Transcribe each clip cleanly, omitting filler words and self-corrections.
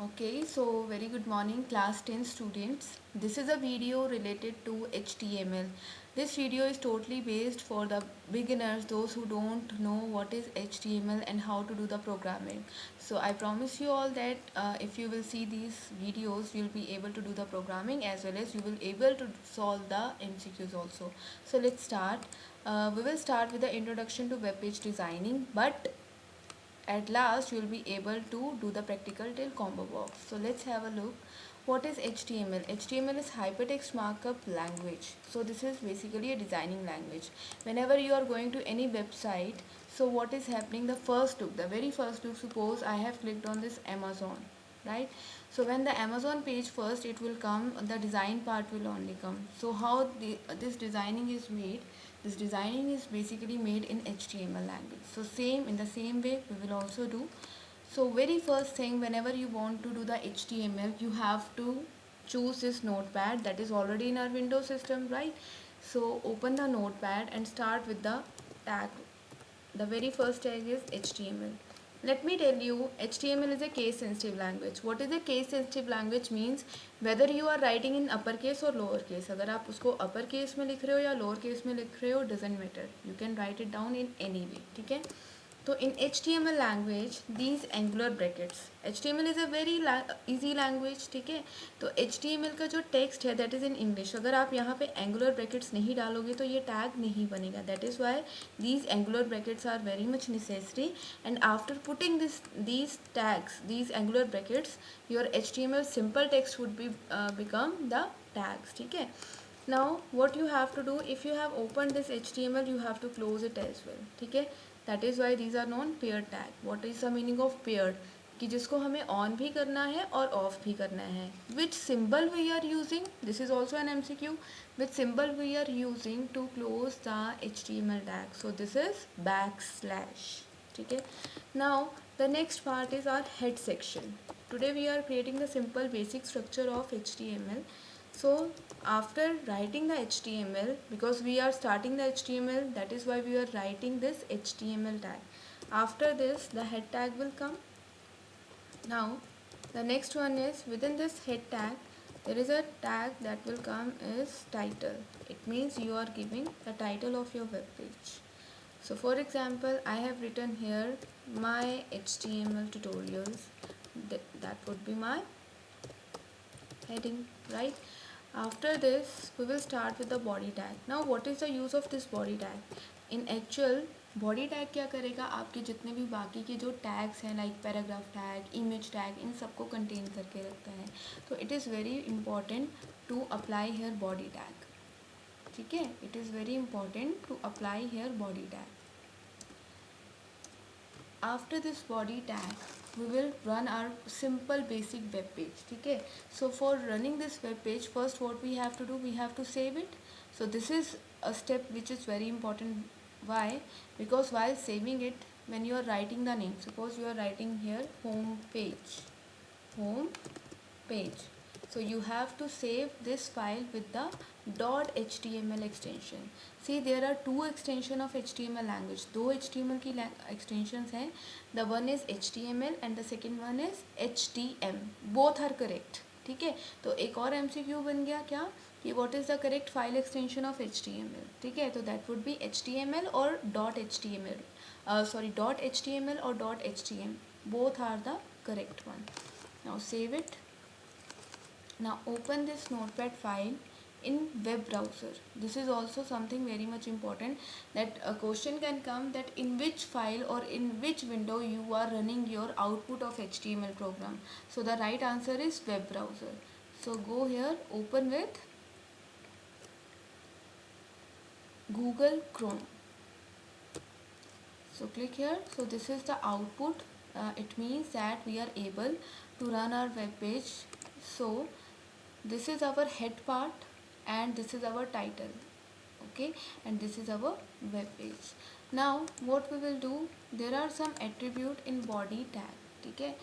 Okay, so very good morning class 10 students. This is a video related to HTML. This video is totally based for the beginners, those who don't know what is HTML and how to do the programming. So I promise you all that if you will see these videos, you'll be able to do the programming as well as you will able to solve the MCQs also. So let's start. We will start with the introduction to web page designing, but at last you will be able to do the practical till combo box. So let's have a look. What is HTML? HTML is hypertext markup language. So this is basically a designing language. Whenever you are going to any website, so what is happening, the first look, the very first look, suppose I have clicked on this Amazon, right? So when the Amazon page first it will come, the design part will only come. So how this designing is made, this designing is basically made in HTML language. So same, in the same way we will also do. So very first thing, whenever you want to do the HTML, you have to choose this notepad that is already in our Windows system, right? So open the notepad and start with the tag. The very first tag is HTML. Let me tell you, HTML is a case sensitive language. What is a case sensitive language means whether you are writing in upper case or lower case. अगर आप उसको upper case में लिख रहे हो या lower case में लिख रहे हो, doesn't matter. You can write it down in any way. ठीक है? तो in HTML language, these angular brackets, HTML is a very easy language, ठीक है? तो HTML का जो text है that is in English, अगर आप यहाँ पे angular brackets नहीं डालोगे तो ये tag नहीं बनेगा. That is why these angular brackets are very much necessary, and after putting these tags, these angular brackets, your HTML simple text would be become the tags, ठीक है? Now what you have to do, if you have opened this HTML, you have to close it as well, ठीक है? That is why these are known paired tag. What is the meaning of paired? कि जिसको हमें on भी करना है और off भी करना है. Which symbol we are using? This is also an MCQ. Which symbol we are using to close the HTML tag? So this is backslash. ठीक है? Now the next part is our head section. Today we are creating the simple basic structure of HTML. So after writing the HTML, because we are starting the HTML, that is why we are writing this HTML tag. After this the head tag will come. Now the next one is, within this head tag there is a tag that will come is title. It means you are giving the title of your web page. So for example, I have written here my HTML tutorials. That would be my heading, right? After this we will start with the body tag. Now what is the use of this body tag? In actual, body tag क्या करेगा, आपके जितने भी बाकी के जो tags हैं like paragraph tag, image tag, इन सबको कंटेन करके रखता है. तो it is very important to apply here body tag. ठीक है, it is very important to apply here body tag. After this body tag, we will run our simple basic web page. ठीक है, so for running this web page, first what we have to do, we have to save it. So this is a step which is very important. Why? Because while saving it, when you are writing the name, suppose you are writing here home page, so you have to save this file with the .html extension. See, there are two extension of HTML language. दो HTML की extensions हैं. The one is HTML and the second one is HTM. Both are correct. ठीक है, तो एक और MCQ बन गया क्या कि what is the correct file extension of HTML. ठीक है, तो that would be HTML or .html. .html or .htm. Both are the correct one. Now save it. Now open this notepad file in web browser. This is also something very much important, that a question can come that in which file or in which window you are running your output of HTML program. So the right answer is web browser. So go here, open with Google Chrome. So click here. So this is the output. It means that we are able to run our web page. So this is our head part and this is our title, okay, and this is our web page. Now what we will do, there are some attribute in body tag. ठीक है।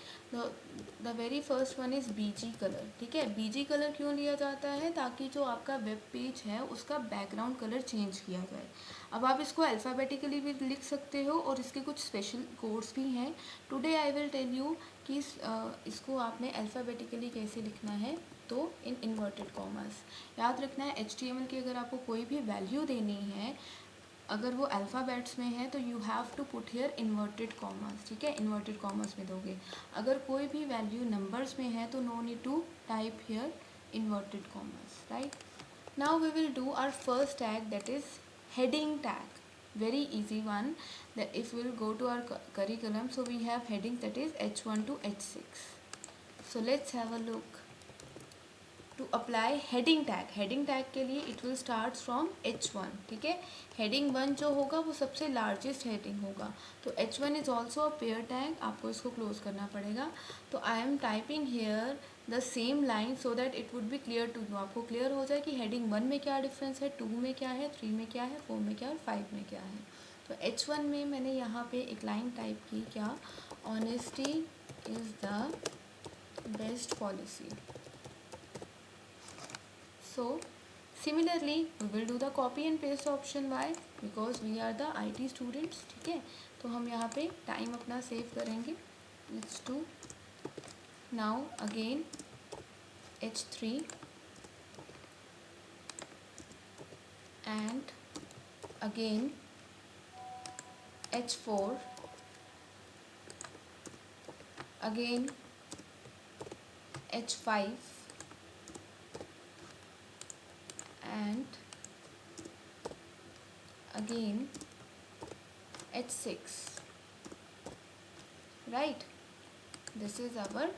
The very first one is BG colour, ठीक है। BG colour क्यों लिया जाता है? ताकि जो आपका वेब पेज है उसका बैकग्राउंड कलर चेंज किया जाए। अब आप इसको अल्फ़ाबेटिकली भी लिख सकते हो और इसके कुछ स्पेशल कोड्स भी हैं। Today I will tell you कि इसको आपने अल्फ़ाबेटिकली कैसे लिखना है। तो इन इन्वर्टेड कॉमर्स याद रखना है। HTML की अगर आपको कोई भी वैल्यू देनी है, अगर वो अल्फ़ाबेट्स में है तो you have to put here inverted commas, ठीक है। इन्वर्टेड कॉमर्स में दोगे। अगर कोई भी वैल्यू नंबर्स में है तो no need to type here inverted commas, right. Now we will do our first tag, that is heading tag. Very easy one. That if we will go to our curriculum, so we have headings that is H1 to H6. So let's have a look. To apply heading tag के लिए it will start from H1, ठीक है। heading 1 जो होगा वो सबसे largest heading होगा, तो H1 is also a pair tag, आपको इसको close करना पड़ेगा। तो I am typing here the same line so that it would be clear to you, आपको clear हो जाए कि heading 1 में क्या difference है, 2 में क्या है, 3 में क्या है, 4 में क्या है, 5 में क्या है। तो H1 में मैंने यहाँ पे एक line type की, क्या, honesty is the best policy. So similarly we will do the copy and paste option. Why? Because we are the IT students, ठीक है। तो हम यहाँ पे टाइम अपना सेव करेंगे। Let's do now again H3 and again H4, again H5 and again H6, right. This is our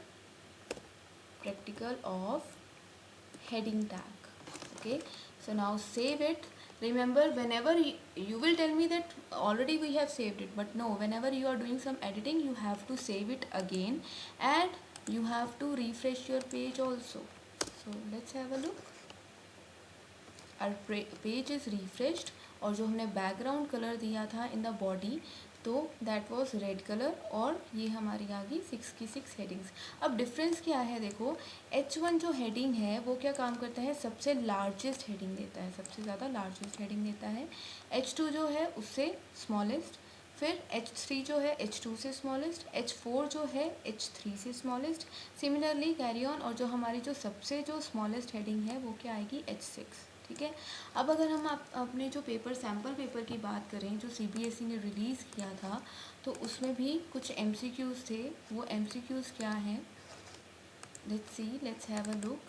practical of heading tag, okay. So now save it. Remember, whenever you will tell me that already we have saved it, but no, whenever you are doing some editing you have to save it again and you have to refresh your page also. So let's have a look. Our page is refreshed और जो हमने background colour दिया था in the body, तो that was red colour, और ये हमारी आ गई 6 की 6 हेडिंग्स। अब डिफरेंस क्या है देखो, H1 जो हेडिंग है वो क्या काम करता है, सबसे लार्जेस्ट हेडिंग देता है, सबसे ज़्यादा लार्जेस्ट हेडिंग देता है। H2 जो है उससे स्मॉलेस्ट, फिर H3 जो है H2 से स्मॉलेस्ट, H4 जो है H3 से स्मॉलेस्ट, सिमिलरली कैरी ऑन, और जो हमारी जो सबसे जो स्मॉलेस्ट हेडिंग है वो क्या आएगी, H6, ठीक है। अब अगर हम अपने जो पेपर, सैम्पल पेपर की बात करें जो CBSE ने रिलीज़ किया था, तो उसमें भी कुछ MCQs थे। वो MCQs क्या हैं, let's see, let's have a look.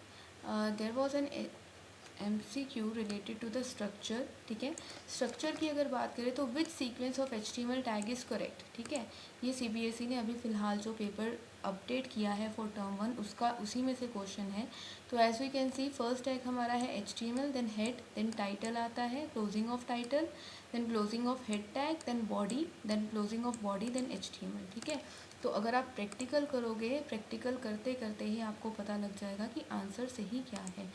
There was an MCQ related to the structure, ठीक है। स्ट्रक्चर की अगर बात करें तो which sequence of HTML tag is correct, ठीक है। ये CBSE ने अभी फ़िलहाल जो पेपर अपडेट किया है फॉर टर्म 1, उसका उसी में से क्वेश्चन है। तो as we can see, first tag हमारा है HTML, then head, then title आता है, closing of title, then closing of head tag, then body, then closing of body, then HTML, ठीक है। तो अगर आप प्रैक्टिकल करोगे, प्रैक्टिकल करते करते ही आपको पता लग जाएगा कि आंसर सही क्या है।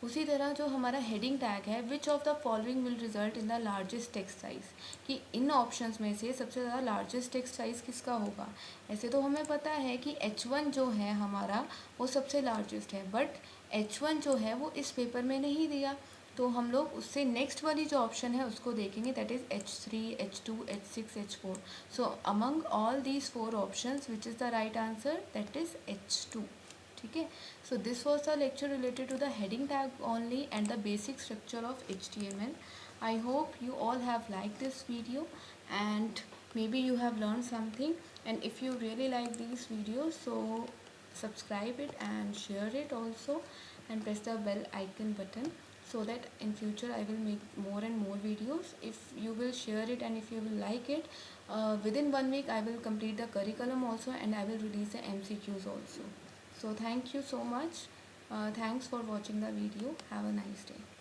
उसी तरह जो हमारा हेडिंग टैग है, which of the following will result in the largest text size, कि इन ऑप्शंस में से सबसे ज़्यादा लार्जेस्ट टेक्स्ट साइज़ किसका होगा। ऐसे तो हमें पता है कि H1 जो है हमारा वो सबसे लार्जेस्ट है, बट H1 जो है वो इस पेपर में नहीं दिया, तो हम लोग उससे नेक्स्ट वाली जो ऑप्शन है उसको देखेंगे, that is H3, H2, H6, H4। So among all these 4 options which is the right answer, that is H2, ठीक है। So this was the lecture related to the heading tag only and the basic structure of HTML. I hope you all have liked this video and maybe you have learned something, and if you really like these videos, so subscribe it and share it also, and press the bell icon button so that in future I will make more and more videos. If you will share it and if you will like it, within 1 week I will complete the curriculum also, and I will release the MCQs also. So thank you so much. Thanks for watching the video. Have a nice day.